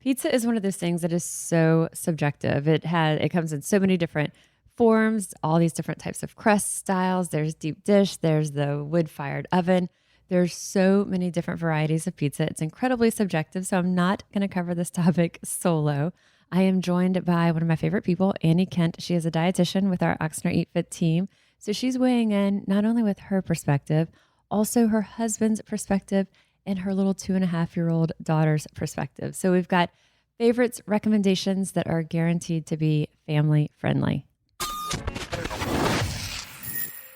Pizza is one of those things that is so subjective. It comes in so many different forms, all these different types of crust styles. There's deep dish, there's the wood-fired oven. There's so many different varieties of pizza. It's incredibly subjective, so I'm not going to cover this topic solo. I am joined by one of my favorite people, Annie Kent. She is a dietitian with our Ochsner Eat Fit team. So she's weighing in not only with her perspective, also her husband's perspective and her little 2.5-year-old daughter's perspective. So we've got favorites, recommendations that are guaranteed to be family friendly.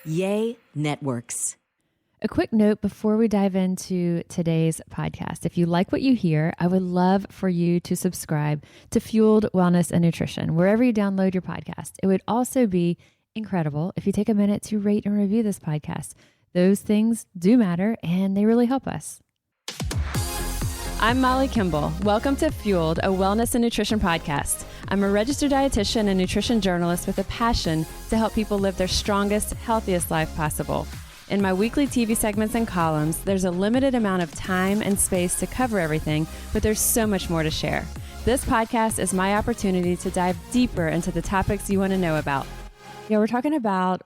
Yay Networks. A quick note before we dive into today's podcast. If you like what you hear, I would love for you to subscribe to Fueled Wellness and Nutrition, wherever you download your podcast. It would also be incredible if you take a minute to rate and review this podcast. Those things do matter and they really help us. I'm Molly Kimball. Welcome to Fueled, a wellness and nutrition podcast. I'm a registered dietitian and nutrition journalist with a passion to help people live their strongest, healthiest life possible. In my weekly TV segments and columns, there's a limited amount of time and space to cover everything, but there's so much more to share. This podcast is my opportunity to dive deeper into the topics you want to know about. Yeah, we're talking about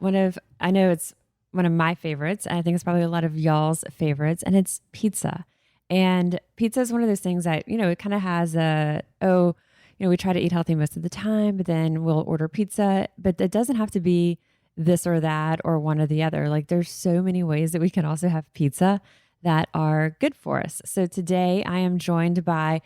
I know it's one of my favorites, and I think it's probably a lot of y'all's favorites, and it's pizza. And pizza is one of those things that, it kind of has we try to eat healthy most of the time, but then we'll order pizza, but it doesn't have to be this or that or one or the other. Like there's so many ways that we can also have pizza that are good for us. So today I am joined by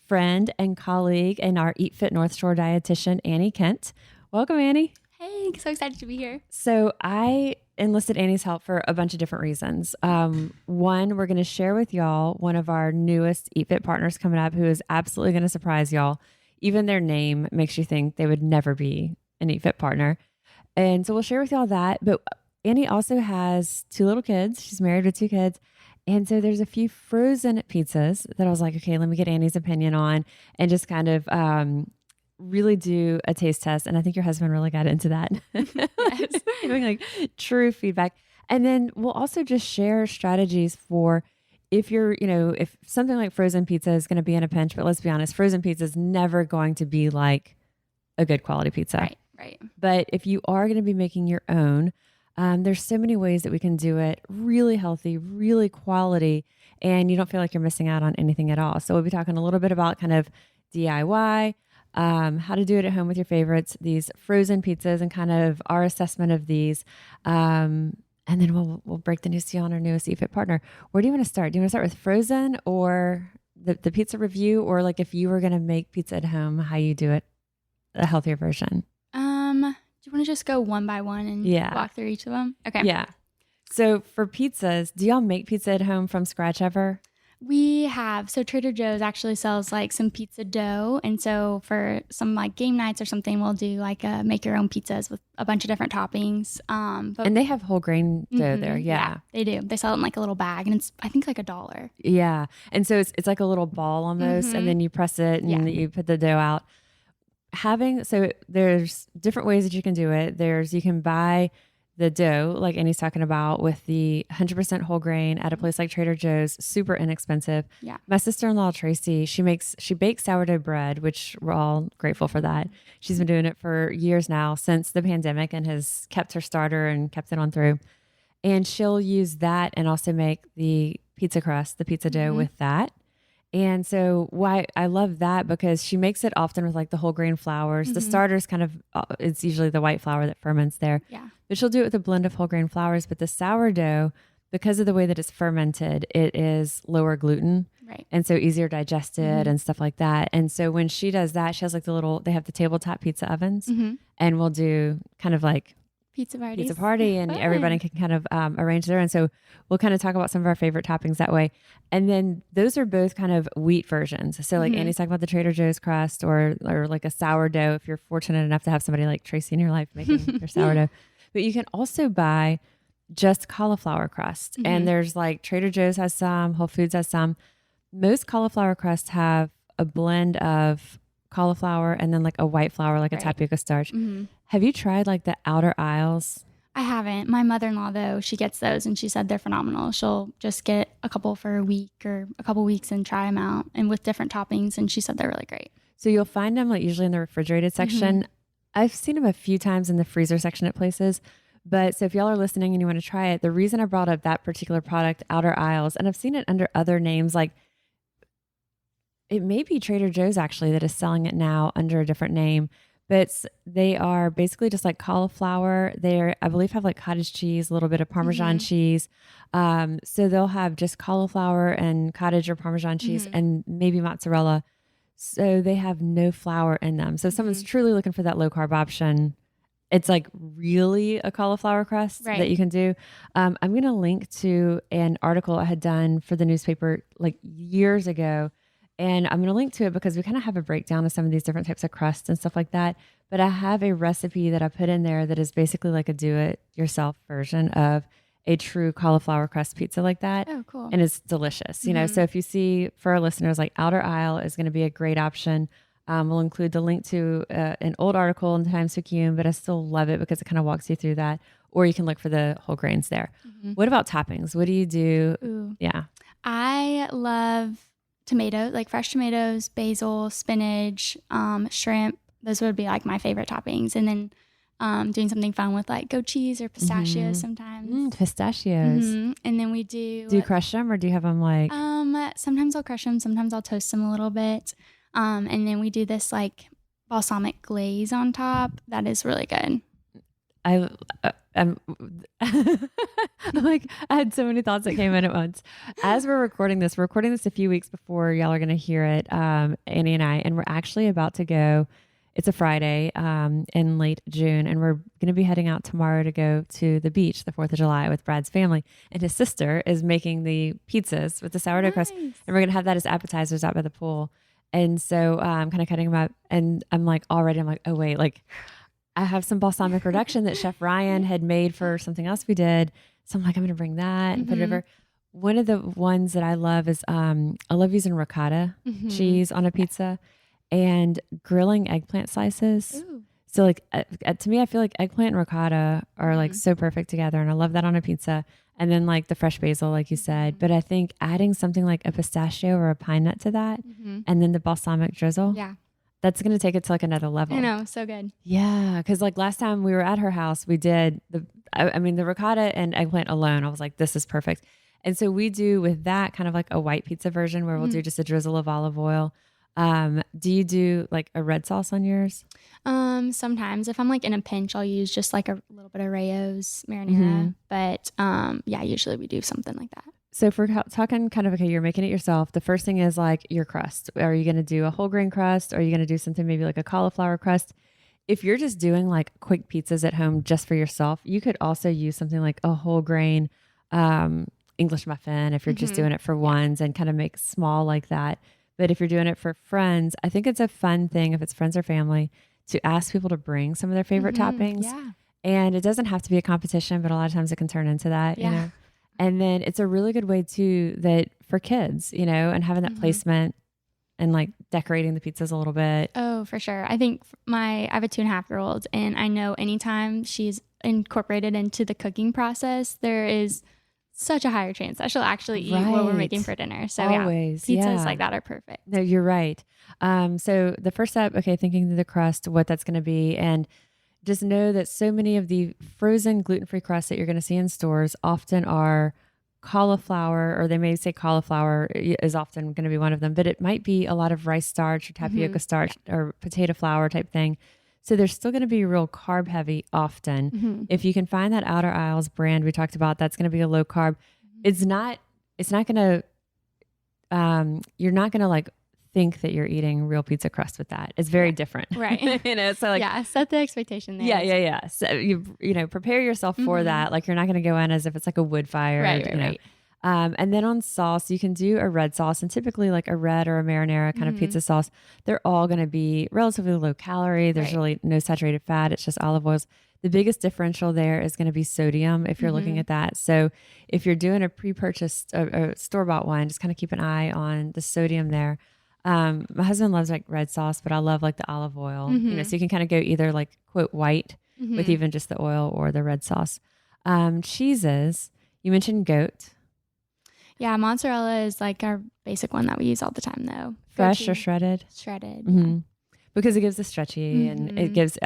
friend and colleague and our Eat Fit Northshore dietitian, Annie Kent. Welcome, Annie. Hey, so excited to be here. So I enlisted Annie's help for a bunch of different reasons. One, we're going to share with y'all one of our newest Eat Fit partners coming up who is absolutely going to surprise y'all. Even their name makes you think they would never be an Eat Fit partner. And so we'll share with y'all that. But Annie also has 2 little kids. She's married with 2 kids. And so there's a few frozen pizzas that I was like, okay, let me get Annie's opinion on and just kind of really do a taste test. And I think your husband really got into that. Yes. Giving like true feedback. And then we'll also just share strategies for if you're, if something like frozen pizza is going to be in a pinch, but let's be honest, frozen pizza is never going to be like a good quality pizza. Right. But if you are going to be making your own, there's so many ways that we can do it really healthy, really quality, and you don't feel like you're missing out on anything at all. So we'll be talking a little bit about kind of DIY, how to do it at home with your favorites, these frozen pizzas, and kind of our assessment of these. And then we'll break the news to you on our newest Eat Fit partner. Where do you want to start? Do you want to start with frozen or the pizza review, or like if you were going to make pizza at home, how you do it, a healthier version? Do you want to just go one by one and walk through each of them? Okay. Yeah. So for pizzas, do y'all make pizza at home from scratch ever? We have. So Trader Joe's actually sells like some pizza dough. And so for some like game nights or something, we'll do like make your own pizzas with a bunch of different toppings. And they have whole grain dough there. Yeah. They do. They sell it in like a little bag and it's, I think, like $1. Yeah. And so it's like a little ball almost. And then you press it and you put the dough out. So there's different ways that you can do it. You can buy the dough, like Annie's talking about, with the 100% whole grain at a place like Trader Joe's, super inexpensive. Yeah. My sister-in-law, Tracy, she bakes sourdough bread, which we're all grateful for that. She's been doing it for years now since the pandemic and has kept her starter and kept it on through. And she'll use that and also make the pizza crust, the pizza dough with that. And so why I love that, because she makes it often with like the whole grain flours. The starters kind of, it's usually the white flour that ferments there. Yeah. But she'll do it with a blend of whole grain flours. But the sourdough, because of the way that it's fermented, it is lower gluten. Right. And so easier digested and stuff like that. And so when she does that, she has like they have the tabletop pizza ovens and we'll do kind of like pizza party and everybody can kind of arrange their own. So we'll kind of talk about some of our favorite toppings that way. And then those are both kind of wheat versions. So like Annie's talking about the Trader Joe's crust or like a sourdough, if you're fortunate enough to have somebody like Tracy in your life making their sourdough. But you can also buy just cauliflower crust. And there's like Trader Joe's has some, Whole Foods has some. Most cauliflower crusts have a blend of cauliflower and then like a white flour, like a tapioca starch. Have you tried like the outer aisles? I haven't. My mother-in-law, though, she gets those and she said they're phenomenal. She'll just get a couple for a week or a couple weeks and try them out and with different toppings. And she said they're really great. So you'll find them like usually in the refrigerated section. I've seen them a few times in the freezer section at places. But so if y'all are listening and you want to try it, the reason I brought up that particular product, Outer Isles, and I've seen it under other names, like it may be Trader Joe's actually that is selling it now under a different name, but they are basically just like cauliflower. They're, I believe, have like cottage cheese, a little bit of Parmesan cheese. So they'll have just cauliflower and cottage or Parmesan cheese and maybe mozzarella. So they have no flour in them. So if someone's truly looking for that low carb option, it's like really a cauliflower crust that you can do. I'm going to link to an article I had done for the newspaper like years ago. And I'm going to link to it because we kind of have a breakdown of some of these different types of crusts and stuff like that. But I have a recipe that I put in there that is basically like a do-it-yourself version of a true cauliflower crust pizza like that. Oh, cool. And it's delicious. You know, so if you see for our listeners, like Outer Isle is going to be a great option. We'll include the link to an old article in the Times-Picayune, but I still love it because it kind of walks you through that. Or you can look for the whole grains there. What about toppings? What do you do? Ooh. Yeah. I love tomato, like fresh tomatoes, basil, spinach, shrimp. Those would be like my favorite toppings. And then doing something fun with like goat cheese or pistachios sometimes. Pistachios. And then we do... Do you crush them or do you have them like... Sometimes I'll crush them. Sometimes I'll toast them a little bit. And then we do this like balsamic glaze on top. That is really good. I'm like, I had so many thoughts that came in at once. As we're recording this a few weeks before y'all are going to hear it, Annie and I, and we're actually about to go. It's a Friday in late June, and we're going to be heading out tomorrow to go to the beach, the 4th of July, with Brad's family. And his sister is making the pizzas with the sourdough crust, and we're going to have that as appetizers out by the pool. And so I'm kind of cutting them up, and I'm like, oh wait, like I have some balsamic reduction that Chef Ryan had made for something else we did. So I'm like, I'm going to bring that and put it over. One of the ones that I love is I love using ricotta cheese on a pizza and grilling eggplant slices. Ooh. So like to me, I feel like eggplant and ricotta are like so perfect together. And I love that on a pizza. And then like the fresh basil, like you said. But I think adding something like a pistachio or a pine nut to that and then the balsamic drizzle. Yeah. That's going to take it to like another level. I know. So good. Yeah. Cause like last time we were at her house, we did the ricotta and eggplant alone. I was like, this is perfect. And so we do with that kind of like a white pizza version where we'll do just a drizzle of olive oil. Do you do like a red sauce on yours? Sometimes if I'm like in a pinch, I'll use just like a little bit of Rayo's marinara. But yeah, usually we do something like that. So if we're talking kind of, okay, you're making it yourself. The first thing is like your crust. Are you going to do a whole grain crust? Or are you going to do something maybe like a cauliflower crust? If you're just doing like quick pizzas at home just for yourself, you could also use something like a whole grain English muffin if you're just doing it for ones and kind of make small like that. But if you're doing it for friends, I think it's a fun thing if it's friends or family to ask people to bring some of their favorite toppings. Yeah. And it doesn't have to be a competition, but a lot of times it can turn into that, you know? And then it's a really good way too that for kids, you know, and having that placement and like decorating the pizzas a little bit. Oh, for sure. I think I have a 2.5-year-old, and I know anytime she's incorporated into the cooking process, there is such a higher chance that she'll actually eat what we're making for dinner. So always, pizzas like that are perfect. No, you're right. So the first step, okay, thinking through the crust, what that's going to be, and just know that so many of the frozen gluten-free crusts that you're going to see in stores often are cauliflower, or they may say cauliflower is often going to be one of them, but it might be a lot of rice starch or tapioca starch or potato flour type thing. So they're still going to be real carb heavy often. If you can find that Outer Isles brand we talked about, that's going to be a low carb. It's not going to, you're not going to like think that you're eating real pizza crust with that. It's very different. Right. You know, so like, set the expectation there. Yeah. So you know, prepare yourself for that. Like you're not going to go in as if it's like a wood fire. Right. And then on sauce, you can do a red sauce, and typically like a red or a marinara kind of pizza sauce. They're all going to be relatively low calorie. There's really no saturated fat. It's just olive oils. The biggest differential there is going to be sodium if you're looking at that. So if you're doing a pre-purchased a store-bought one, just kind of keep an eye on the sodium there. My husband loves like red sauce, but I love like the olive oil, you know, so you can kind of go either like quote white with even just the oil or the red sauce. Cheeses, you mentioned goat. Yeah, mozzarella is like our basic one that we use all the time, though. Fresh or shredded? Shredded. Mm-hmm. Because it gives the stretchy and it gives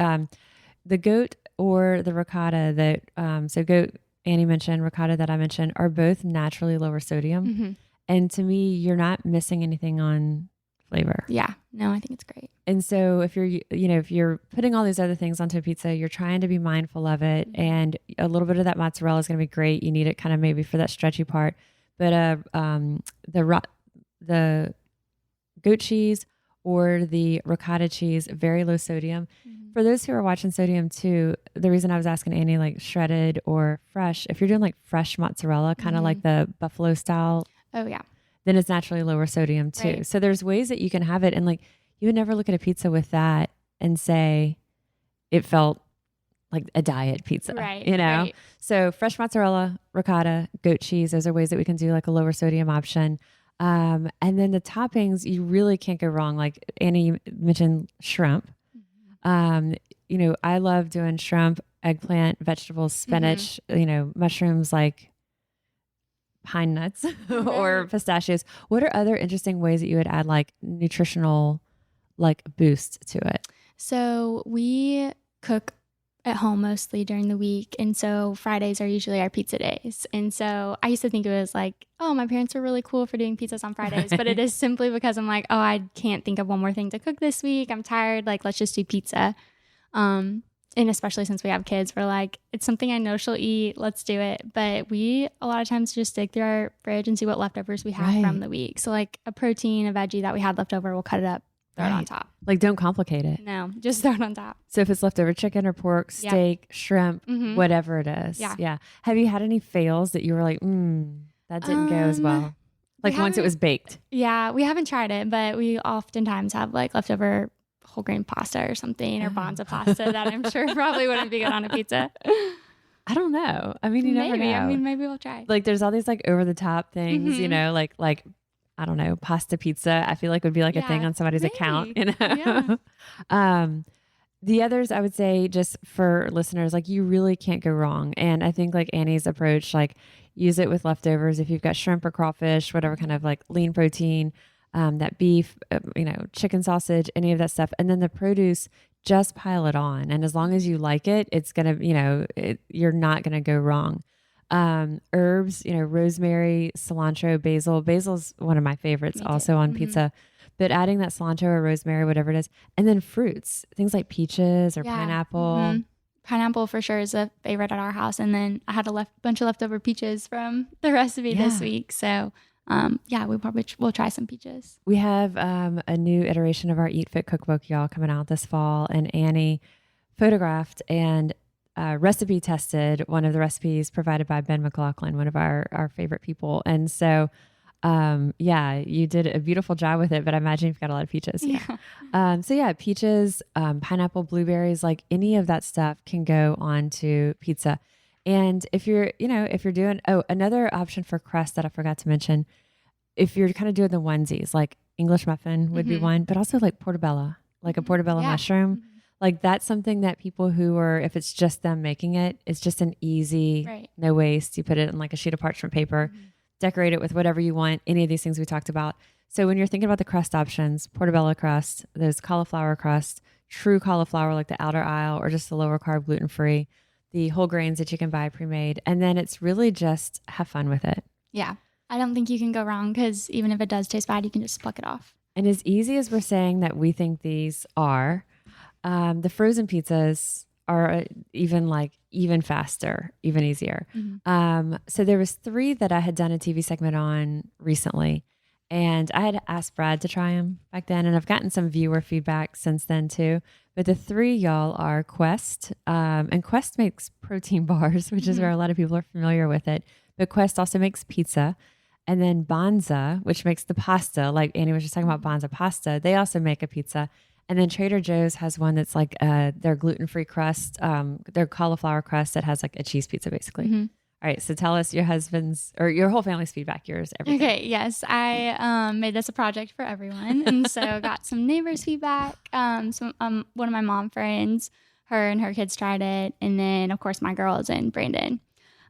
the goat or the ricotta that, so goat, Annie mentioned, ricotta that I mentioned, are both naturally lower sodium. Mm-hmm. And to me, you're not missing anything on flavor. Yeah. No, I think it's great. And so if you're putting all these other things onto a pizza, you're trying to be mindful of it. And a little bit of that mozzarella is going to be great. You need it kind of maybe for that stretchy part. But the goat cheese or the ricotta cheese, very low sodium. Mm-hmm. For those who are watching sodium too, the reason I was asking Annie, like shredded or fresh, if you're doing like fresh mozzarella, kind of like the buffalo style. Oh yeah. Then it's naturally lower sodium too. Right. So there's ways that you can have it. And like, you would never look at a pizza with that and say it felt like a diet pizza, right? Right. So fresh mozzarella, ricotta, goat cheese, those are ways that we can do like a lower sodium option. And then the toppings, you really can't go wrong. Like Annie mentioned shrimp. Mm-hmm. I love doing shrimp, eggplant, vegetables, spinach, mushrooms, like pine nuts or pistachios. What are other interesting ways that you would add like nutritional like boost to it? So we cook at home mostly during the week. And so Fridays are usually our pizza days. And so I used to think it was like, oh, my parents were really cool for doing pizzas on Fridays. But it is simply because I'm like, oh, I can't think of one more thing to cook this week. I'm tired. Like, let's just do pizza. And especially since we have kids, we're like, it's something I know she'll eat. Let's do it. But we a lot of times just dig through our fridge and see what leftovers we have from the week. So like a protein, a veggie that we had left over, we'll cut it up, throw it on top. Like, don't complicate it. No, just throw it on top. So if it's leftover chicken or pork, steak, shrimp, whatever it is. Yeah. Have you had any fails that you were like, that didn't go as well? Like once it was baked? Yeah, we haven't tried it, but we oftentimes have like leftover whole grain pasta or something or bonza pasta that I'm sure probably wouldn't be good on a pizza. I don't know. I mean, you never know. I mean, maybe we'll try. Like there's all these like over the top things, like I don't know, pasta pizza, I feel like would be like a thing on somebody's account, Yeah. The others, I would say, just for listeners, like you really can't go wrong. And I think like Annie's approach, like use it with leftovers. If you've got shrimp or crawfish, whatever kind of like lean protein, that beef, chicken sausage, any of that stuff. And then the produce, just pile it on. And as long as you like it, it's going to, you're not going to go wrong. Herbs, rosemary, cilantro, basil. Basil's one of my favorites also on pizza. But adding that cilantro or rosemary, whatever it is. And then fruits, things like peaches or pineapple. Mm-hmm. Pineapple for sure is a favorite at our house. And then I had a bunch of leftover peaches from the recipe this week. So we'll try some peaches. We have a new iteration of our Eat Fit cookbook, y'all, coming out this fall. And Annie photographed and recipe tested one of the recipes provided by Ben McLaughlin, one of our favorite people. And so, you did a beautiful job with it, but I imagine you've got a lot of peaches. Yeah. Peaches, pineapple, blueberries, like any of that stuff can go onto pizza. And if you're doing, another option for crust that I forgot to mention, if you're kind of doing the onesies, like English muffin would be one, but also like portobello, like a portobello mushroom. Mm-hmm. Like that's something that people who are, if it's just them making it, it's just an easy, no waste. You put it in like a sheet of parchment paper, decorate it with whatever you want, any of these things we talked about. So when you're thinking about the crust options, portobello crust, there's cauliflower crust, true cauliflower, like the outer aisle, or just the lower carb, gluten-free, the whole grains that you can buy pre-made. And then it's really just have fun with it. Yeah. I don't think you can go wrong because even if it does taste bad, you can just pluck it off. And as easy as we're saying that we think these are, the frozen pizzas are even faster, even easier. Mm-hmm. So there was 3 that I had done a TV segment on recently, and I had asked Brad to try them back then, and I've gotten some viewer feedback since then too. But the 3, y'all, are Quest, and Quest makes protein bars, which is where a lot of people are familiar with it. But Quest also makes pizza. And then Banza, which makes the pasta, like Annie was just talking about Banza pasta, they also make a pizza. And then Trader Joe's has one that's like their gluten-free crust, their cauliflower crust that has like a cheese pizza basically. Mm-hmm. All right, so tell us your husband's or your whole family's feedback, yours, everything. Okay, yes. I made this a project for everyone. And so got some neighbors' feedback. One of my mom friends, her and her kids tried it. And then, of course, my girls and Brandon.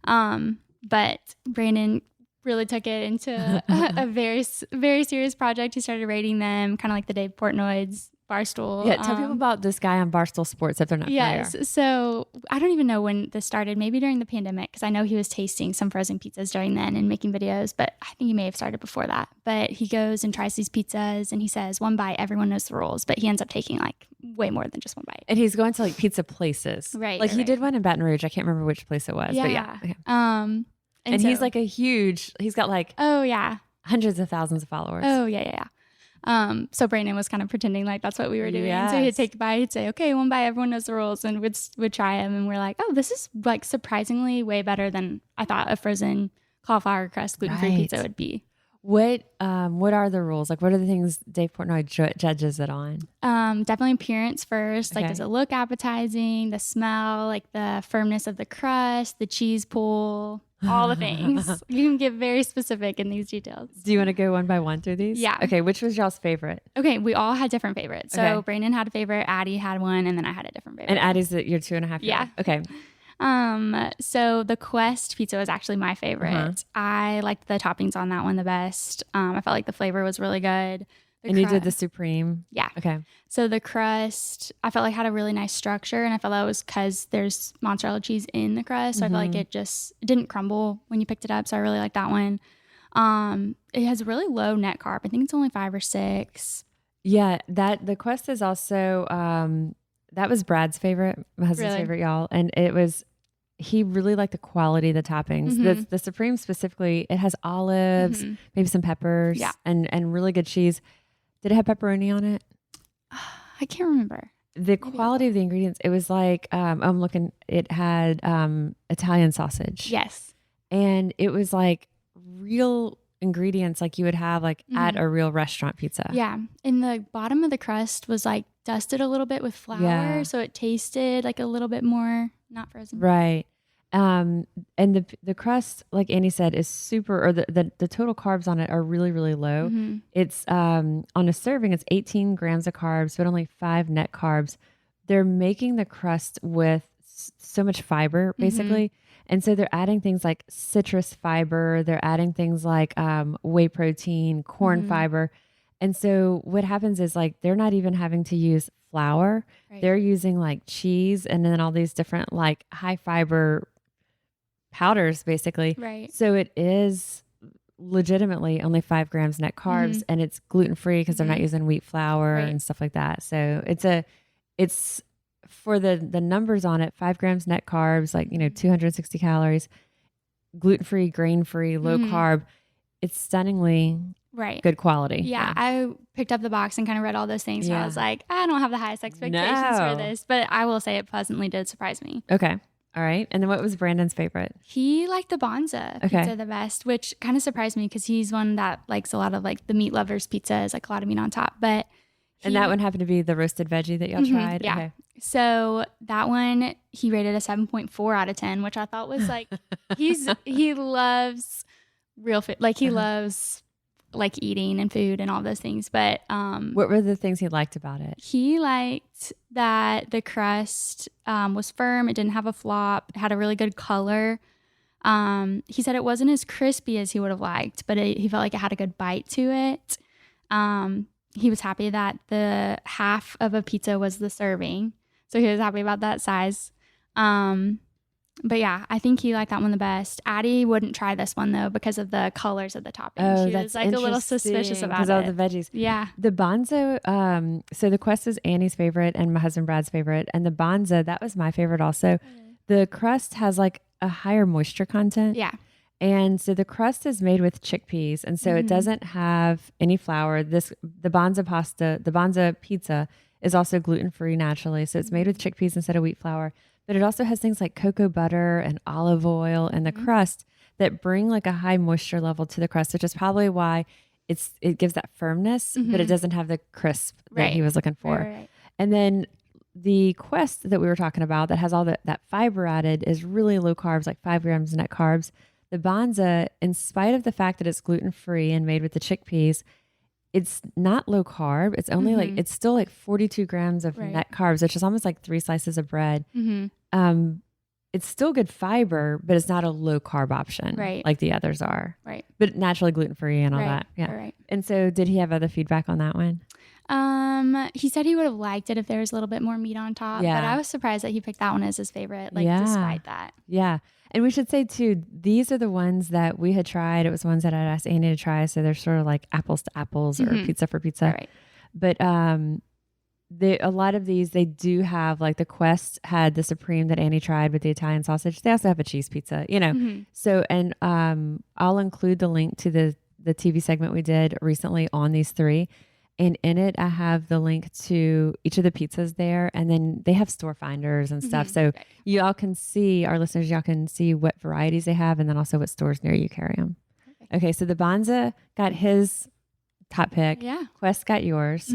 But Brandon really took it into a very, very serious project. He started rating them kind of like the Dave Portnoy's Barstool. Yeah, tell people about this guy on Barstool Sports if they're not familiar. Yes. So I don't even know when this started, maybe during the pandemic, because I know he was tasting some frozen pizzas during then and making videos, but I think he may have started before that. But he goes and tries these pizzas and he says, one bite, everyone knows the rules, but he ends up taking like way more than just one bite. And he's going to like pizza places. Right. Like he right. did one in Baton Rouge. I can't remember which place it was, but yeah. Okay. And so, he's like he's got like oh yeah, hundreds of thousands of followers. Oh yeah. So Brandon was kind of pretending like that's what we were doing. Yes. So he'd take a bite, he'd say, okay, one bite, everyone knows the rules, and would try them. And we're like, oh, this is like surprisingly way better than I thought a frozen cauliflower crust gluten-free pizza would be. What are the rules? Like, what are the things Dave Portnoy judges it on? Definitely appearance first. Like, does it look appetizing? The smell, like the firmness of the crust, the cheese pull, all the things. You can get very specific in these details. Do you want to go one by one through these? Yeah. Okay. Which was y'all's favorite? Okay. We all had different favorites. So Brandon had a favorite, Addie had one, and then I had a different favorite. And Addie's your 2.5 year Yeah. Okay. So the Quest pizza was actually my favorite. I liked the toppings on that one the best. I felt like the flavor was really good. You did the Supreme. Yeah. Okay. So the crust, I felt like had a really nice structure, and I felt that was because there's mozzarella cheese in the crust. So I felt like it didn't crumble when you picked it up. So I really like that one. It has really low net carb. I think it's only 5 or 6. Yeah. The Quest is also, that was Brad's favorite, my husband's favorite, y'all. And he really liked the quality of the toppings. The Supreme specifically, it has olives, maybe some peppers, and really good cheese. Did it have pepperoni on it? I can't remember. The quality of the ingredients, it was like, I'm looking, it had Italian sausage. Yes. And it was like real ingredients like you would have like at a real restaurant pizza. Yeah. And the bottom of the crust was like dusted a little bit with flour. Yeah. So it tasted like a little bit more not frozen. Right. And the crust, like Annie said, is super, or the total carbs on it are really, really low. It's, on a serving, it's 18 grams of carbs, but only 5 net carbs. They're making the crust with so much fiber, basically. And so they're adding things like citrus fiber. They're adding things like, whey protein, corn fiber. And so what happens is like, they're not even having to use flour. Right. They're using like cheese and then all these different like high fiber powders, basically. Right. So it is legitimately only 5 grams net carbs, and it's gluten-free because they're not using wheat flour and stuff like that. So it's for the numbers on it, 5 grams net carbs, like, 260 calories, gluten-free, grain-free, low carb. It's stunningly good quality. Yeah. I picked up the box and kind of read all those things. So I was like, I don't have the highest expectations for this, but I will say it pleasantly did surprise me. Okay. All right. And then what was Brandon's favorite? He liked the Bonza pizza the best, which kind of surprised me because he's one that likes a lot of like the meat lovers pizzas, like a lot of meat on top. And that one happened to be the roasted veggie that y'all tried? Yeah. Okay. So that one, he rated a 7.4 out of 10, which I thought was like, he loves real food. Like he loves like eating and food and all those things. But what were the things he liked about it? He liked that the crust was firm. It didn't have a flop. It had a really good color. He said it wasn't as crispy as he would have liked, but he felt like it had a good bite to it. He was happy that the half of a pizza was the serving. So he was happy about that size. But yeah, I think he liked that one the best. Addie wouldn't try this one though because of the colors of the toppings. She was like a little suspicious about it. Because of the veggies. Yeah. The Bonza, so the Quest is Annie's favorite and my husband Brad's favorite. And the Bonza, that was my favorite also. The crust has like a higher moisture content. Yeah. And so the crust is made with chickpeas. And so it doesn't have any flour. The Bonza pizza is also gluten-free naturally. So it's made with chickpeas instead of wheat flour. But it also has things like cocoa butter and olive oil and the crust that bring like a high moisture level to the crust, which is probably why it gives that firmness, but it doesn't have the crisp that he was looking for. Right. And then the Quest that we were talking about that has all that fiber added is really low carbs, like 5 grams net carbs. The Bonza, in spite of the fact that it's gluten-free and made with the chickpeas, it's not low carb. It's only like, it's still like 42 grams of net carbs, which is almost like 3 slices of bread. it's still good fiber, but it's not a low carb option Right. like the others are. Right. But naturally gluten free and all Right. that. Yeah. Right. And so did he have other feedback on that one? He said he would have liked it if there was a little bit more meat on top, Yeah. but I was surprised that he picked that one as his favorite, like Yeah. despite that. Yeah. And we should say too, these are the ones that we had tried. It was ones that I'd asked Annie to try. So they're sort of like apples to apples or pizza for pizza. Right. But a lot of these, they do have, like the Quest had the Supreme that Annie tried with the Italian sausage. They also have a cheese pizza, you know. So, and I'll include the link to the TV segment we did recently on these three. And in it, I have the link to each of the pizzas there. And then they have store finders and stuff. So y'all can see, our listeners, y'all can see what varieties they have and then also what stores near you carry them. Perfect. Okay. So the Bonza got his top pick. Yeah. Quest got yours.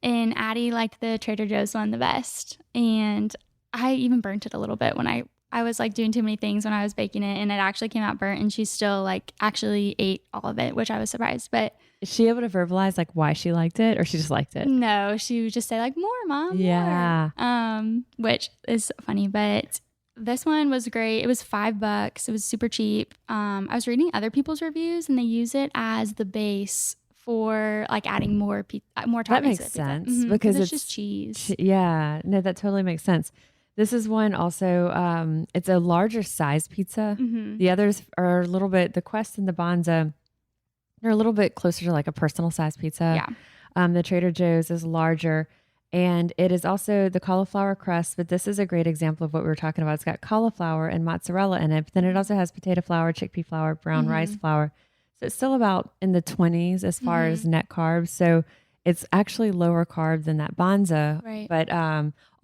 And Addie liked the Trader Joe's one the best. And I even burnt it a little bit when I was like doing too many things when I was baking it, and it actually came out burnt, and she still like actually ate all of it, which I was surprised. But is she able to verbalize like why she liked it, or she just liked it? No, she would just say like, more, Mom, yeah. more. Which is funny, but this one was great. It was $5. It was super cheap. I was reading other people's reviews, and they use it as the base for like adding more toppings. That makes sense because it's just cheese. Yeah, no, that totally makes sense. This is one also, it's a larger size pizza. The others are a little bit, the Quest and the Bonza, they're a little bit closer to like a personal size pizza. Yeah. The Trader Joe's is larger, and it is also the cauliflower crust, but this is a great example of what we were talking about. It's got cauliflower and mozzarella in it, but then it also has potato flour, chickpea flour, brown rice flour. So it's still about in the 20s as far as net carbs. So it's actually lower carb than that Bonza. Right. But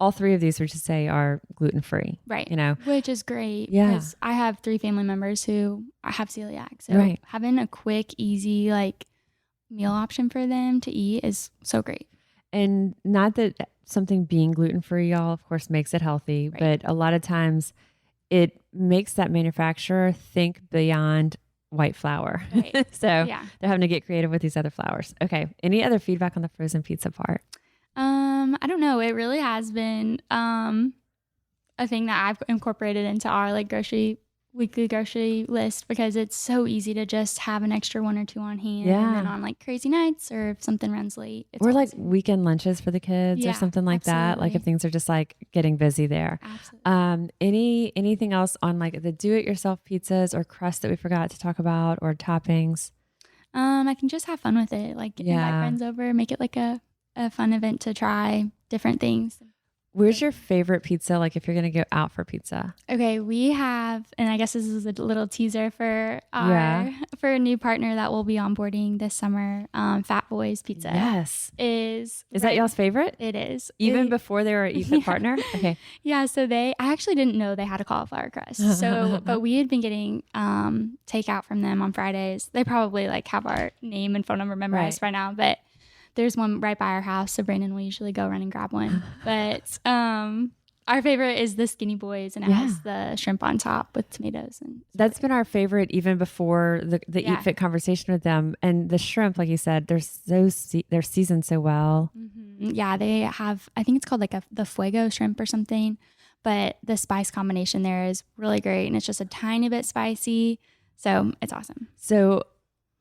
all three of these, we should say, are gluten-free. Right. You know, which is great. Yeah. Because I have 3 family members who have celiac. So having a quick, easy like meal option for them to eat is so great. And not that something being gluten-free, y'all, of course, makes it healthy. But a lot of times it makes that manufacturer think beyond white flour. Right. So they're having to get creative with these other flours. Okay. Any other feedback on the frozen pizza part? I don't know. It really has been a thing that I've incorporated into our like weekly grocery list, because it's so easy to just have an extra 1 or 2 on hand. Yeah. And then on like crazy nights or if something runs late. Or like weekend lunches for the kids or something like that. Like if things are just like getting busy there. Absolutely. Anything else on like the do-it-yourself pizzas or crust that we forgot to talk about, or toppings? I can just have fun with it. Like invite friends over, make it like a fun event to try different things. Where's your favorite pizza? Like if you're going to go out for pizza? Okay, we have, and I guess this is a little teaser for for a new partner that we'll be onboarding this summer. Fat Boys Pizza. Yes. Is that y'all's favorite? It is. Even before they were an Eat Fit partner? Okay. Yeah, so I actually didn't know they had a cauliflower crust. So, but we had been getting takeout from them on Fridays. They probably like have our name and phone number memorized by now, but there's one right by our house, so Brandon will usually go run and grab one. But our favorite is the Skinny Boys, and it has the shrimp on top with tomatoes. And that's been our favorite even before the Eat Fit conversation with them. And the shrimp, like you said, they're seasoned so well. Yeah, they have, I think it's called like the Fuego shrimp or something. But the spice combination there is really great, and it's just a tiny bit spicy. So it's awesome. So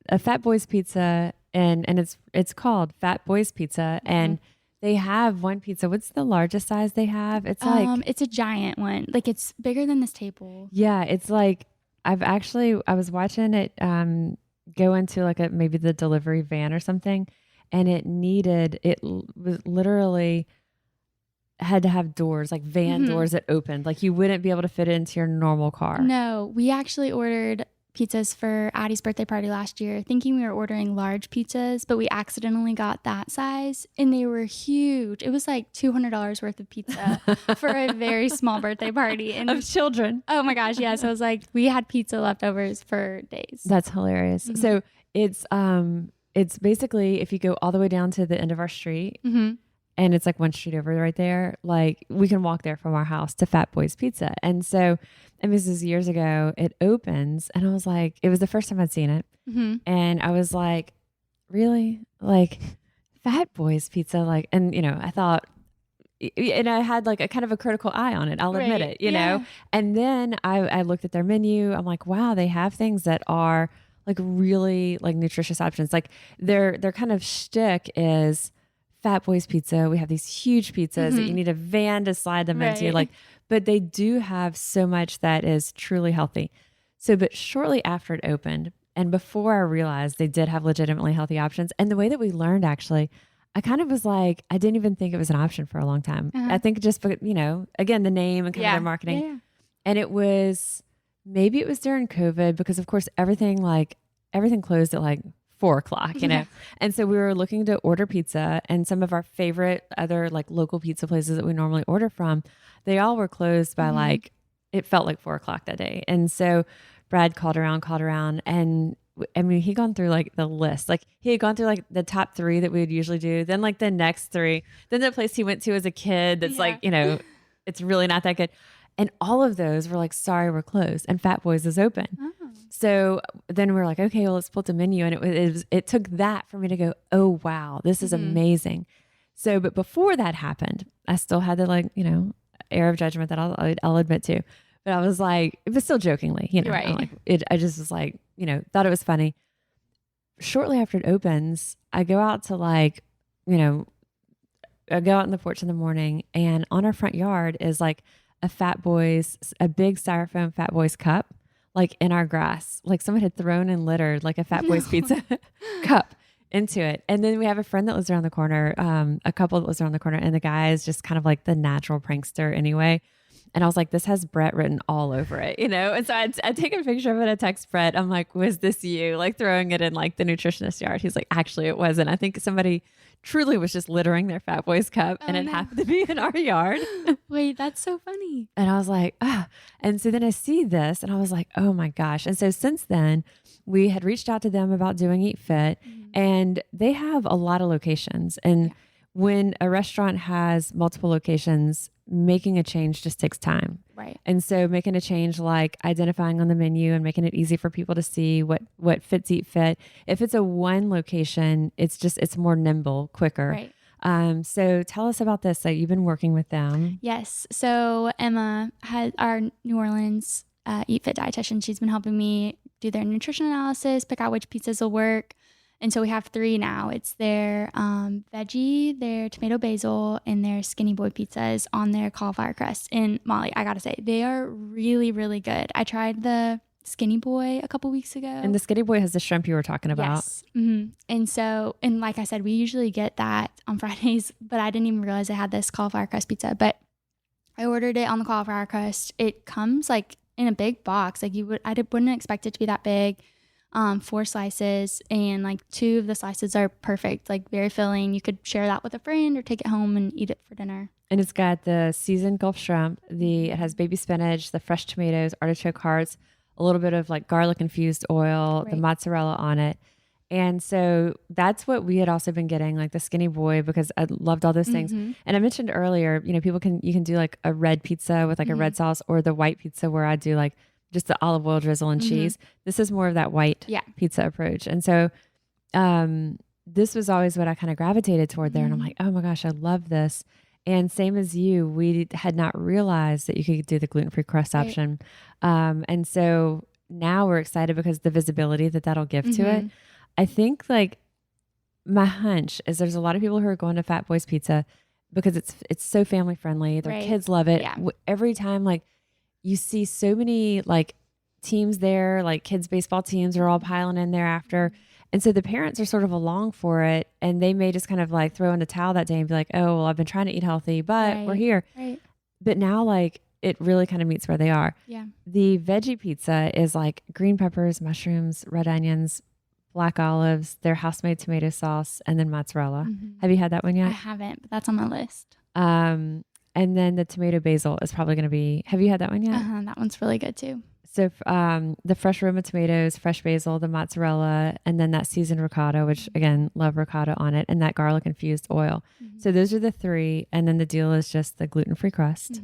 a Fat Boys Pizza, and it's called Fat Boys Pizza, and they have one pizza. What's the largest size they have? It's like it's a giant one. Like it's bigger than this table. Yeah, it's like I was watching it go into like maybe the delivery van or something, and it was literally had to have doors, like van doors that opened. Like you wouldn't be able to fit it into your normal car. No, we actually ordered pizzas for Addie's birthday party last year, thinking we were ordering large pizzas, but we accidentally got that size, and they were huge. It was like $200 worth of pizza for a very small birthday party of children. Oh my gosh, yeah. So I was like, we had pizza leftovers for days. That's hilarious. So it's basically if you go all the way down to the end of our street. And it's like one street over right there. Like we can walk there from our house to Fat Boys Pizza. And so, this is years ago, it opens, and I was like, it was the first time I'd seen it. And I was like, really? Like Fat Boys Pizza? Like, and I thought, and I had like a kind of a critical eye on it. I'll admit Right. it, you know? And then I looked at their menu. I'm like, wow, they have things that are like really like nutritious options. Like their kind of shtick is Fat Boys Pizza. We have these huge pizzas that you need a van to slide them into. Right. Like, but they do have so much that is truly healthy. So, but shortly after it opened, and before I realized they did have legitimately healthy options, and the way that we learned actually, I kind of was like, I didn't even think it was an option for a long time. I think just, you know, again, the name and kind of their marketing. Yeah. And it was, maybe it was during COVID because of course everything closed at like 4:00, you know? And so we were looking to order pizza, and some of our favorite other like local pizza places that we normally order from, they all were closed by like, it felt like 4:00 that day. And so Brad called around, and I mean, he'd gone through like the list. Like he had gone through like the top 3 that we would usually do, then like the next 3, then the place he went to as a kid that's like, you know, it's really not that good. And all of those were like, sorry, we're closed, and Fat Boys is open. So then we're like, okay, well, let's pull up the menu. And it took that for me to go, oh, wow, this is amazing. So, but before that happened, I still had the like, you know, air of judgment that I'll admit to. But I was like, it was still jokingly, you know, Right. I'm like, I just was like, you know, thought it was funny. Shortly after it opens, I go out to like, you know, I go out on the porch in the morning, and on our front yard is like a big styrofoam Fat Boys cup, like in our grass. Like someone had thrown and littered like a Fat Boys pizza cup into it. And then we have a friend that lives around the corner, a couple that lives around the corner, and the guy is just kind of like the natural prankster anyway. And I was like, this has Brett written all over it, you know? And so I'd take a picture of it. I text Brett. I'm like, was this you? Like throwing it in like the nutritionist yard. He's like, actually, it wasn't. I think somebody truly was just littering their Fat Boys cup, and it happened to be in our yard. Wait, that's so funny. And I was like, ah. And so then I see this, and I was like, oh my gosh. And so since then, we had reached out to them about doing Eat Fit, and they have a lot of locations. And when a restaurant has multiple locations, making a change just takes time. Right. And so making a change like identifying on the menu and making it easy for people to see what fits Eat Fit. If it's a one location, it's more nimble, quicker. Right. So tell us about this. Like you've been working with them. Yes. So Emma had our New Orleans Eat Fit dietitian. She's been helping me do their nutrition analysis, pick out which pizzas will work. And so we have 3 now. It's their veggie, their tomato basil, and their skinny boy pizzas on their cauliflower crust. And Molly, I gotta say, they are really, really good. I tried the skinny boy a couple weeks ago. And the skinny boy has the shrimp you were talking about. Yes. And so, and like I said, we usually get that on Fridays, but I didn't even realize I had this cauliflower crust pizza. But I ordered it on the cauliflower crust. It comes like in a big box. Like wouldn't expect it to be that big. 4 slices, and like 2 of the slices are perfect, like very filling. You could share that with a friend or take it home and eat it for dinner. And it's got the seasoned Gulf shrimp. It has baby spinach, the fresh tomatoes, artichoke hearts, a little bit of like garlic infused oil, the mozzarella on it. And so that's what we had also been getting, like the skinny boy, because I loved all those things. And I mentioned earlier, you know, you can do like a red pizza with like a red sauce, or the white pizza where I do like just the olive oil drizzle and cheese. This is more of that white pizza approach. And so this was always what I kind of gravitated toward there. And I'm like, oh my gosh, I love this. And same as you, we had not realized that you could do the gluten-free crust option. And so now we're excited because the visibility that that'll give to it. I think like my hunch is there's a lot of people who are going to Fat Boys Pizza because it's so family friendly. Their kids love it. Every time like you see so many like teams there, like kids baseball teams are all piling in there after. And so the parents are sort of along for it, and they may just kind of like throw in the towel that day and be like, oh, well, I've been trying to eat healthy, but we're here. But now like it really kind of meets where they are. The veggie pizza is like green peppers, mushrooms, red onions, black olives, their house-made tomato sauce, and then mozzarella. Have you had that one yet? I haven't, but that's on my list. And then the tomato basil is probably going to be, have you had that one yet? That one's really good too. So the fresh Roma tomatoes, fresh basil, the mozzarella, and then that seasoned ricotta, which again, love ricotta on it, and that garlic infused oil. So those are the 3. And then the deal is just the gluten-free crust.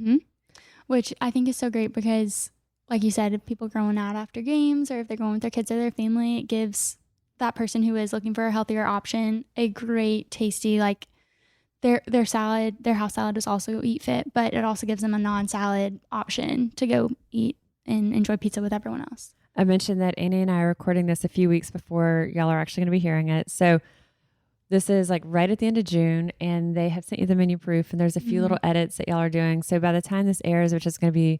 Which I think is so great because like you said, if people growing out after games, or if they're going with their kids or their family, it gives that person who is looking for a healthier option a great tasty, like their salad, their house salad is also Eat Fit, but it also gives them a non-salad option to go eat and enjoy pizza with everyone else. I mentioned that Annie and I are recording this a few weeks before y'all are actually going to be hearing it. So this is like right at the end of June, and they have sent you the menu proof, and there's a few little edits that y'all are doing. So by the time this airs, which is going to be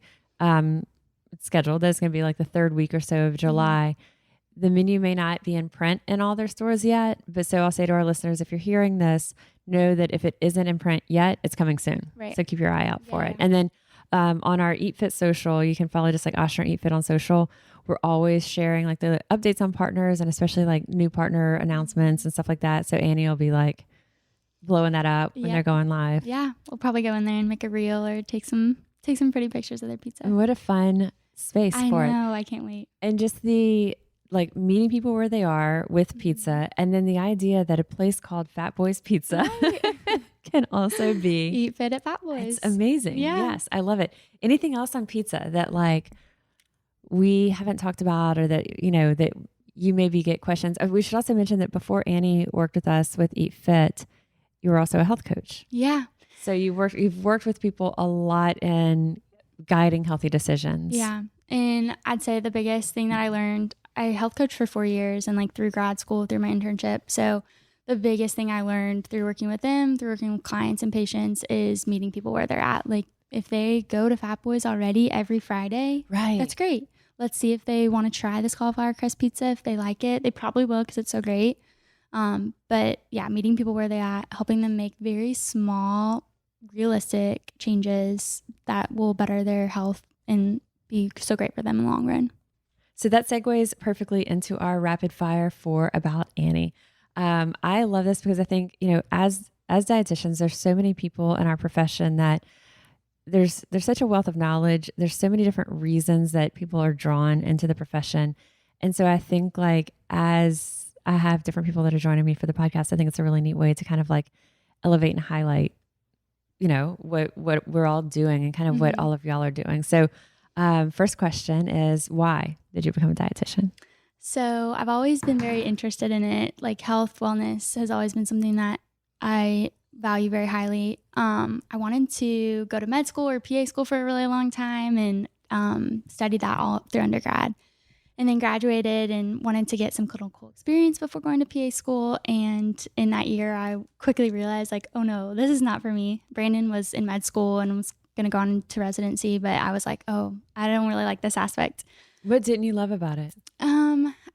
scheduled, that's going to be like the third week or so of July, the menu may not be in print in all their stores yet. But so I'll say to our listeners, if you're hearing this, know that if it isn't in print yet, it's coming soon. Right. So keep your eye out for it. And then on our Eat Fit social, you can follow just like Ochsner Eat Fit on social. We're always sharing like the updates on partners, and especially like new partner announcements and stuff like that. So Annie will be like blowing that up when they're going live. Yeah. We'll probably go in there and make a reel or take some pretty pictures of their pizza. And what a fun space for it. I know. I can't wait. And just the like meeting people where they are with pizza. And then the idea that a place called Fat Boys Pizza can also be Eat Fit at Fat Boys. It's amazing. Yeah. Yes. I love it. Anything else on pizza that like we haven't talked about, or that, you know, that you maybe get questions? We should also mention that before Annie worked with us with Eat Fit, you were also a health coach. Yeah. So you've worked with people a lot in guiding healthy decisions. Yeah. And I'd say the biggest thing that I learned, I health coached for 4 years and like through grad school, through my internship. So the biggest thing I learned through working with them, through working with clients and patients, is meeting people where they're at. Like if they go to Fat Boys already every Friday, right, that's great. Let's see if they want to try this cauliflower crust pizza. If they like it, they probably will because it's so great. But yeah, meeting people where they're at, helping them make very small, realistic changes that will better their health and be so great for them in the long run. So that segues perfectly into our rapid fire for About Annie. I love this because I think, you know, as dietitians, there's so many people in our profession that there's such a wealth of knowledge. There's so many different reasons that people are drawn into the profession. And so I think like as I have different people that are joining me for the podcast, I think it's a really neat way to kind of like elevate and highlight, you know, what we're all doing and kind of what all of y'all are doing. So first question is, why did you become a dietitian? So I've always been very interested in it. Like health, wellness has always been something that I value very highly. I wanted to go to med school or PA school for a really long time and studied that all through undergrad. And then graduated and wanted to get some clinical experience before going to PA school. And in that year, I quickly realized like, oh no, this is not for me. Brandon was in med school and was going to go on to residency, but I was like, oh, I don't really like this aspect. What didn't you love about it?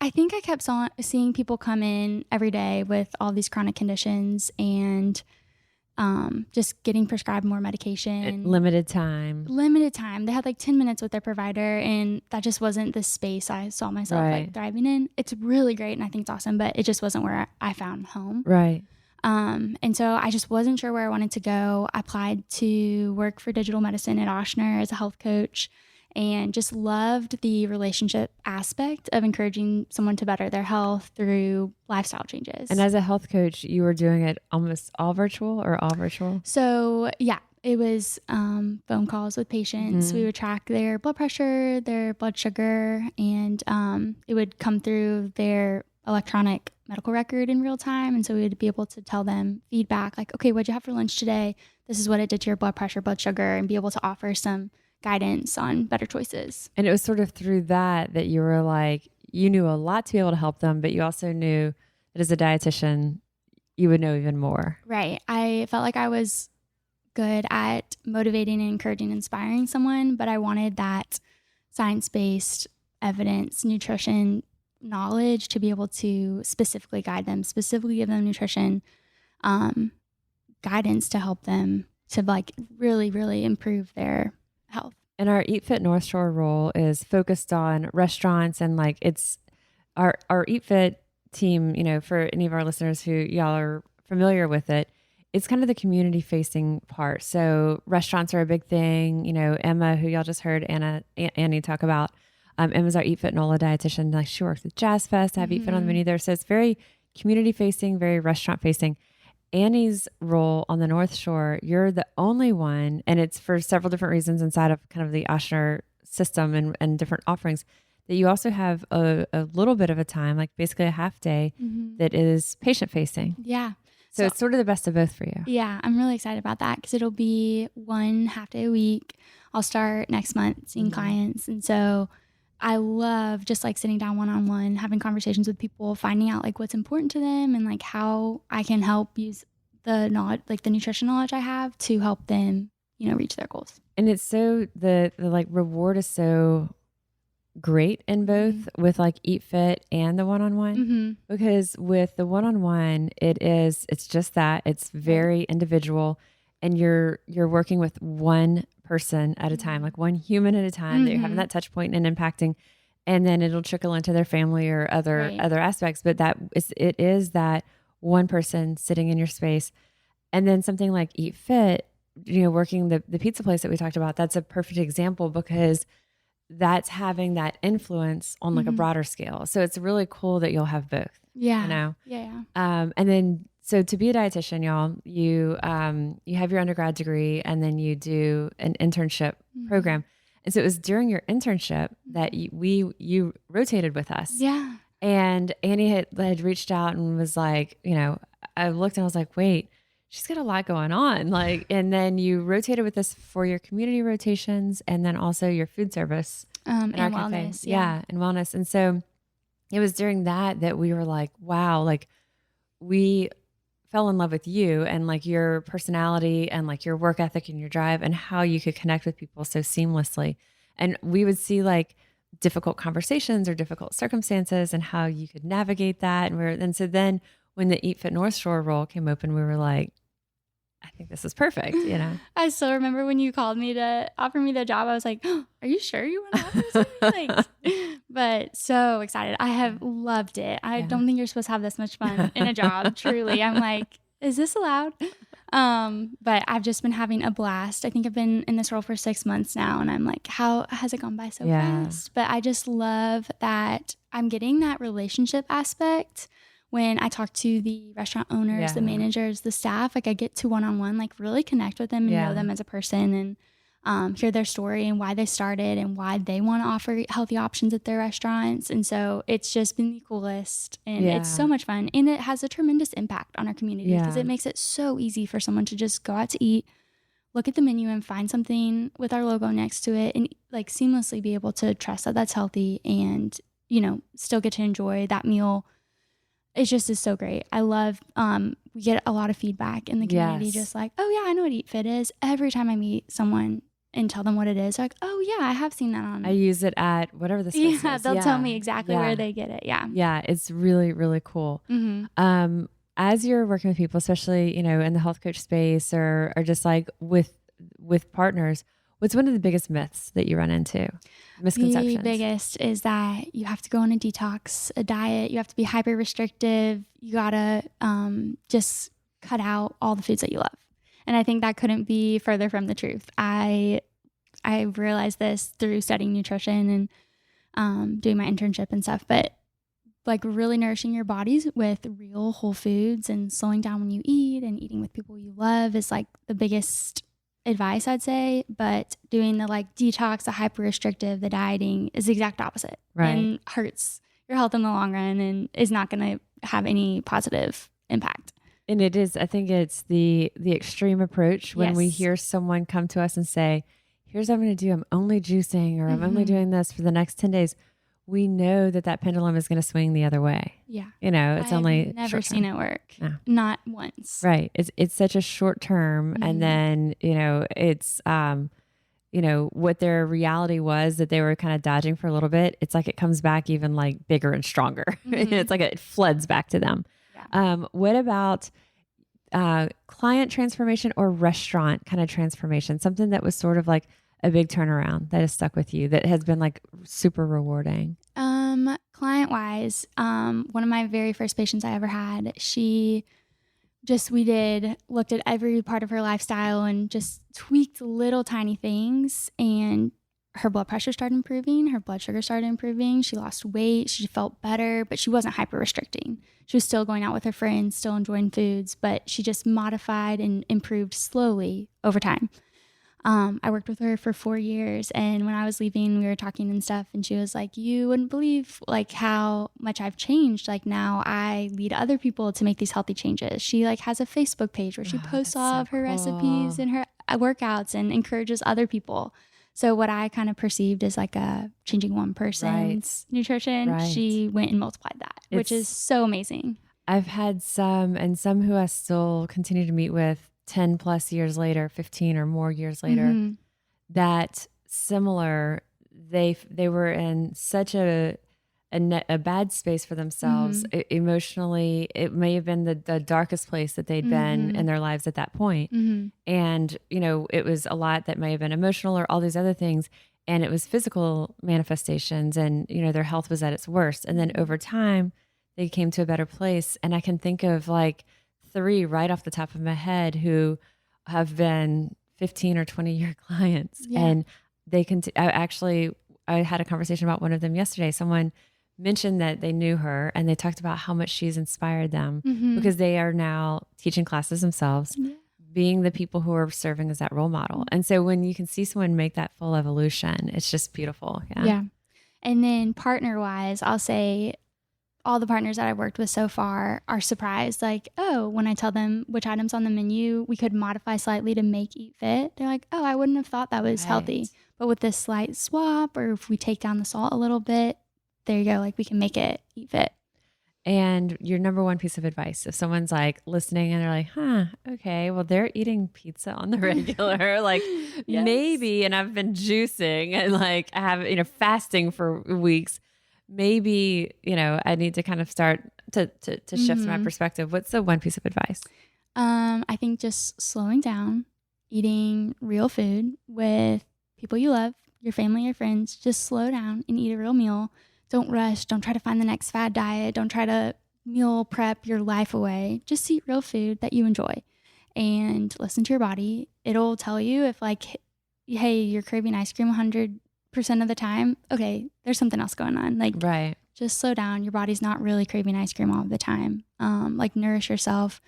I think I kept seeing people come in every day with all these chronic conditions and just getting prescribed more medication. Limited time. They had like 10 minutes with their provider, and that just wasn't the space I saw myself like thriving in. It's really great, and I think it's awesome, but it just wasn't where I found home. Right. And so I just wasn't sure where I wanted to go. I applied to work for digital medicine at Ochsner as a health coach, and just loved the relationship aspect of encouraging someone to better their health through lifestyle changes. And as a health coach, you were doing it almost all virtual or all virtual? So yeah, it was phone calls with patients. We would track their blood pressure, their blood sugar, and it would come through their electronic medical record in real time. And so we would be able to tell them feedback like, okay, what'd you have for lunch today? This is what it did to your blood pressure, blood sugar, and be able to offer some guidance on better choices. And it was sort of through that you were like, you knew a lot to be able to help them, but you also knew that as a dietitian, you would know even more. Right. I felt like I was good at motivating and encouraging, inspiring someone, but I wanted that science-based evidence, nutrition knowledge to be able to specifically guide them, specifically give them nutrition guidance to help them to like really, really improve their health. And our Eat Fit Northshore role is focused on restaurants, and like it's our Eat Fit team, you know, for any of our listeners who y'all are familiar with it, it's kind of the community facing part. So restaurants are a big thing. You know, Emma, who y'all just heard Annie talk about, Emma's our Eat Fit NOLA dietitian. Like she works with Jazz Fest, have Eat Fit on the menu there. So it's very community facing, very restaurant facing. Annie's role on the North Shore, you're the only one, and it's for several different reasons inside of kind of the Ochsner system and different offerings, that you also have a little bit of a time, like basically a half day, that is patient facing. Yeah. So it's sort of the best of both for you. Yeah, I'm really excited about that because it'll be 1 half day a week. I'll start next month seeing clients. And so I love just like sitting down one-on-one, having conversations with people, finding out like what's important to them and like how I can help use the knowledge, like the nutrition knowledge I have to help them, reach their goals. And it's so the like reward is so great in both with like Eat Fit and the one-on-one, because with the one-on-one, it's just that it's very individual, and you're working with one person at a time, like one human at a time that you're having that touch point and impacting, and then it'll trickle into their family or other aspects. But it is that one person sitting in your space. And then something like Eat Fit, working the pizza place that we talked about, that's a perfect example because that's having that influence on like a broader scale. So it's really cool that you'll have both. Yeah. And then, so to be a dietitian, y'all, you have your undergrad degree and then you do an internship program. And so it was during your internship that you rotated with us. Yeah. And Annie had reached out and was like, I looked and I was like, wait, she's got a lot going on. Like, and then you rotated with us for your community rotations and then also your food service and wellness. Yeah. And wellness. And so it was during that we were like, wow, like we fell in love with you and like your personality and like your work ethic and your drive and how you could connect with people so seamlessly. And we would see like difficult conversations or difficult circumstances and how you could navigate that. And so then when the Eat Fit Northshore role came open, we were like, I think this is perfect, I still remember when you called me to offer me the job. I was like, oh, are you sure you want to offer something? But so excited. I have loved it. I don't think you're supposed to have this much fun in a job. Truly. I'm like, is this allowed? But I've just been having a blast. I think I've been in this role for 6 months now. And I'm like, how has it gone by so fast? But I just love that I'm getting that relationship aspect. When I talk to the restaurant owners, the managers, the staff, like I get to one-on-one, like really connect with them and know them as a person and hear their story and why they started and why they want to offer healthy options at their restaurants. And so it's just been the coolest and it's so much fun. And it has a tremendous impact on our community because it makes it so easy for someone to just go out to eat, look at the menu and find something with our logo next to it and like seamlessly be able to trust that that's healthy and, still get to enjoy that meal. It just is so great. I love, we get a lot of feedback in the community, just like, oh yeah, I know what Eat Fit is. Every time I meet someone and tell them what it is, like, oh yeah, I have seen that on. I use it at whatever the space is. They'll tell me exactly where they get it. Yeah. Yeah. It's really, really cool. As you're working with people, especially, in the health coach space or just like with partners, what's one of the biggest myths that you run into? Misconceptions? The biggest is that you have to go on a detox, a diet. You have to be hyper restrictive. You gotta just cut out all the foods that you love. And I think that couldn't be further from the truth. I realized this through studying nutrition and doing my internship and stuff. But like really nourishing your bodies with real whole foods and slowing down when you eat and eating with people you love is like the biggest advice I'd say, but doing the like detox, the hyper restrictive, the dieting is the exact opposite, and hurts your health in the long run and is not going to have any positive impact. And it is, I think it's the extreme approach when we hear someone come to us and say, here's what I'm going to do. I'm only juicing or I'm only doing this for the next 10 days. We know that pendulum is going to swing the other way. Yeah. I've never seen it work. No. Not once. Right. It's such a short term. And then, it's, what their reality was that they were kind of dodging for a little bit. It's like it comes back even like bigger and stronger. It's like it floods back to them. Yeah. What about client transformation or restaurant kind of transformation? Something that was sort of like a big turnaround that has stuck with you that has been like super rewarding? Client wise, one of my very first patients I ever had, we looked at every part of her lifestyle and just tweaked little tiny things, and her blood pressure started improving, her blood sugar started improving, she lost weight, she felt better, but she wasn't hyper restricting. She was still going out with her friends, still enjoying foods, but she just modified and improved slowly over time. I worked with her for 4 years, and when I was leaving, we were talking and stuff, and she was like, you wouldn't believe like how much I've changed. Like now I lead other people to make these healthy changes. She like has a Facebook page where she posts all of her recipes and her workouts and encourages other people. So what I kind of perceived as like a changing one person's nutrition, she went and multiplied that, which is so amazing. I've had some who I still continue to meet with 10 plus years later, 15 or more years later, that similar, they were in such a bad space for themselves. Emotionally, it may have been the darkest place that they'd been in their lives at that point. And, you know, it was a lot that may have been emotional or all these other things. And it was physical manifestations, and, you know, their health was at its worst. And then over time, they came to a better place. And I can think of like 3 right off the top of my head who have been 15 or 20 year clients. And they can, I had a conversation about one of them yesterday. Someone mentioned that they knew her, and they talked about how much she's inspired them because they are now teaching classes themselves, being the people who are serving as that role model. And so when you can see someone make that full evolution, it's just beautiful. Yeah. And then partner wise, I'll say all the partners that I've worked with so far are surprised. Like, oh, when I tell them which items on the menu we could modify slightly to make Eat Fit, they're like, oh, I wouldn't have thought that was healthy. But with this slight swap, or if we take down the salt a little bit, there you go. Like we can make it Eat Fit. And your number one piece of advice, if someone's like listening and they're like, okay, well, they're eating pizza on the regular, like maybe, and I've been juicing and like I have, you know, fasting for weeks. Maybe, you know, I need to kind of start to shift my perspective. What's the one piece of advice? I think just slowing down, eating real food with people you love, your family, your friends. Just slow down and eat a real meal. Don't rush. Don't try to find the next fad diet. Don't try to meal prep your life away. Just eat real food that you enjoy and listen to your body. It'll tell you if like, hey, you're craving ice cream 100% of the time. Okay, there's something else going on. Like, just slow down. Your body's not really craving ice cream all the time. Like nourish yourself.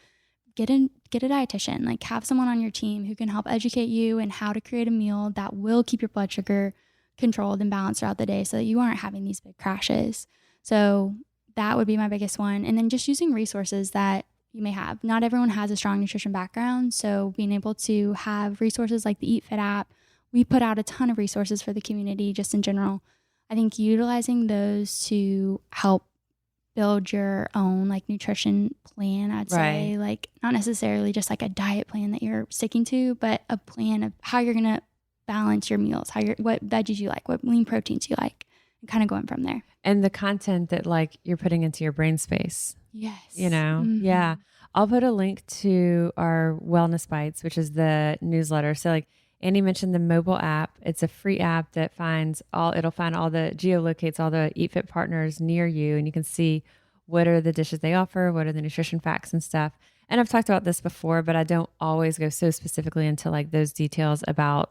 Get a dietitian. Like have someone on your team who can help educate you in how to create a meal that will keep your blood sugar controlled and balanced throughout the day so that you aren't having these big crashes. So that would be my biggest one. And then just using resources that you may have. Not everyone has a strong nutrition background. So being able to have resources like the Eat Fit app, we put out a ton of resources for the community just in general. I think utilizing those to help build your own like nutrition plan, I'd say, like not necessarily just like a diet plan that you're sticking to, but a plan of how you're going to balance your meals, what veggies you like, what lean proteins you like, and kind of going from there. And the content that like you're putting into your brain space. Yes. You know? Yeah. I'll put a link to our Wellness Bites, which is the newsletter. So like Andy mentioned the mobile app. It's a free app that it'll find all the geolocates, all the Eat Fit partners near you. And you can see what are the dishes they offer, what are the nutrition facts and stuff. And I've talked about this before, but I don't always go so specifically into like those details about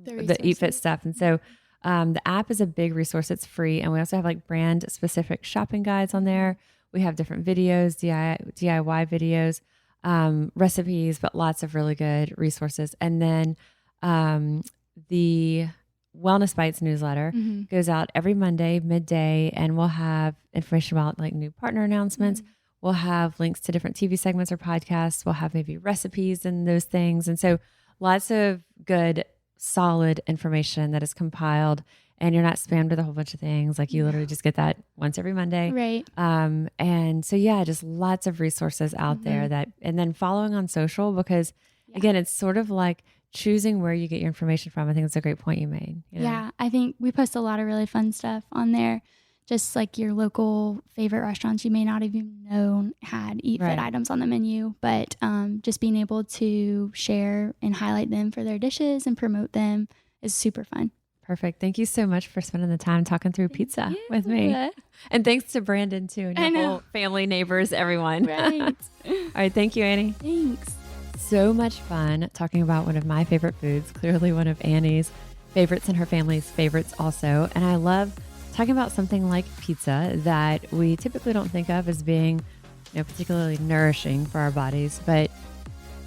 the Eat Fit stuff. And so the app is a big resource. It's free. And we also have like brand specific shopping guides on there. We have different videos, DIY videos, recipes, but lots of really good resources. And then the Wellness Bites newsletter goes out every Monday, midday, and we'll have information about like new partner announcements. We'll have links to different TV segments or podcasts. We'll have maybe recipes and those things. And so lots of good, solid information that is compiled, and you're not spammed with a whole bunch of things. Like you literally just get that once every Monday. Right. And so, yeah, just lots of resources out there and then following on social, because again, it's sort of like choosing where you get your information from. I think that's a great point you made. You know? Yeah. I think we post a lot of really fun stuff on there. Just like your local favorite restaurants you may not even known had Eat Fit items on the menu, but just being able to share and highlight them for their dishes and promote them is super fun. Perfect. Thank you so much for spending the time talking through pizza with me. And thanks to Brandon too, and your whole family, neighbors, everyone. Right. All right. Thank you, Annie. Thanks. So much fun talking about one of my favorite foods, clearly one of Annie's favorites and her family's favorites also. And I love talking about something like pizza that we typically don't think of as being, particularly nourishing for our bodies, but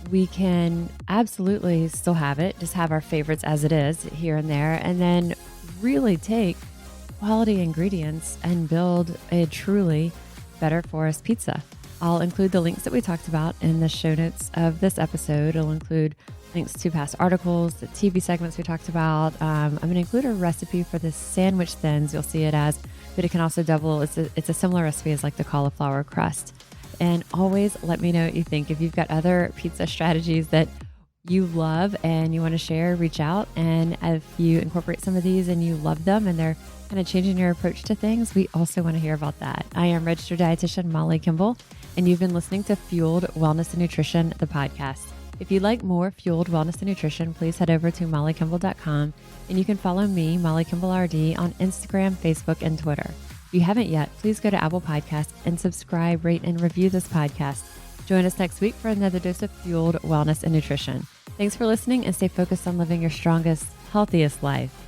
we can absolutely still have it, just have our favorites as it is here and there, and then really take quality ingredients and build a truly better for us pizza. I'll include the links that we talked about in the show notes of this episode. It'll include links to past articles, the TV segments we talked about. I'm going to include a recipe for the sandwich thins. You'll see it as, but it can also double. It's a similar recipe as like the cauliflower crust. And always let me know what you think. If you've got other pizza strategies that you love and you want to share, reach out. And if you incorporate some of these and you love them and they're kind of changing your approach to things, we also want to hear about that. I am registered dietitian Molly Kimball, and you've been listening to Fueled Wellness and Nutrition, the podcast. If you'd like more Fueled Wellness and Nutrition, please head over to mollykimball.com, and you can follow me, Molly Kimball RD, on Instagram, Facebook, and Twitter. If you haven't yet, please go to Apple Podcasts and subscribe, rate, and review this podcast. Join us next week for another dose of Fueled Wellness and Nutrition. Thanks for listening, and stay focused on living your strongest, healthiest life.